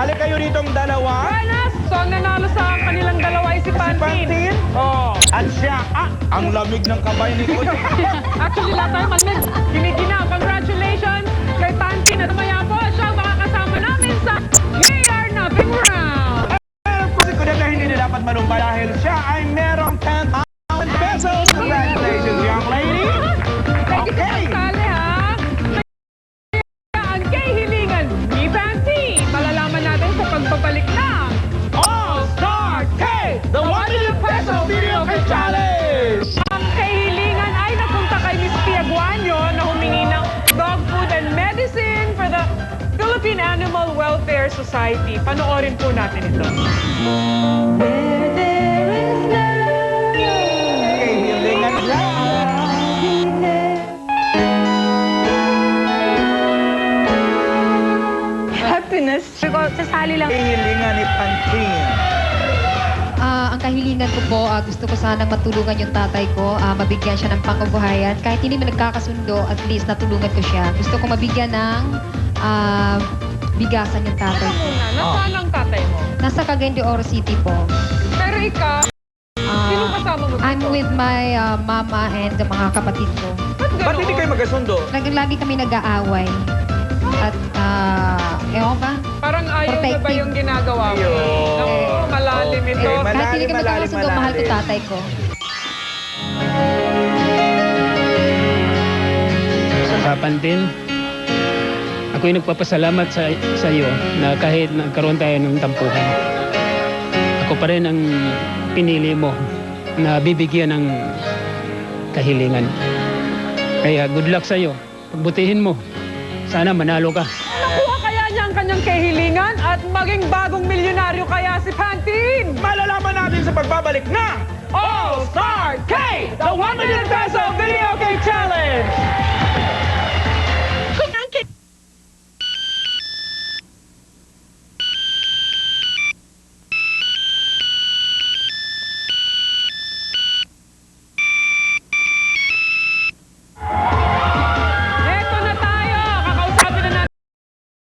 Halika kayo ritong dalawa. Buenas! So, ang nanalo sa kanilang dalawa ay si Pantin. Oh. At siya, ang lamig ng kamay ni Kuya. Actually, lahat tayo malamig. Giniginaw. Congratulations kay Pantin. At maya po, siya ang makakasama namin sa We Are Nothing Round. Si Kuya na hindi na dapat malumba dahil siya ay merong 10,000 pesos. Congratulations, young lady. Okay. Sali ha. Ang kahilingan ni Pantin. Malalaman natin sa pagbabalik ng All-Star K, the 1 million peso video game challenge. Ang kahilingan ay napunta kay Miss Pia Guanyo na humingi ng dog food and medicine for the Philippine Animal Welfare Society. Panoorin po natin ito. Kahilingan lang. Happiness. Sasali lang. Kahilingan ni Pantin. Ang kahilingan ko po, gusto ko sanang matulungan yung tatay ko, mabigyan siya ng pang-ubuhayan. Kahit hindi mo nagkakasundo, at least natulungan ko siya. Gusto ko mabigyan ng bigasan yung tatay Teka ko. muna, nasaan ang tatay mo? Nasa Cagayan de Oro City po. Pero ikaw, sino kasama mo dito? I'm with my mama and the mga kapatid ko. Ba't hindi kayo magkasundo? Lagi kami nag-aaway. At, ewan ba? Parang ayaw na ba Protective. yung ginagawa mo? Ayun. Naku, malalim ito. Okay, Kahit hindi kami magkakasundo, mahal ko tatay ko. Sa Pantin, ako'y nagpapasalamat sa iyo na kahit nagkaroon tayo ng tampuhan, ako pa rin ang pinili mo na bibigyan ng kahilingan. Kaya good luck sa iyo. Pagbutihin mo. Sana manalo ka. Nakuha kaya niya ang kanyang kahilingan at maging bagong milyonaryo kaya si Pantin? Malalaman natin sa pagbabalik ng All-Star K, the 1 million peso video game challenge!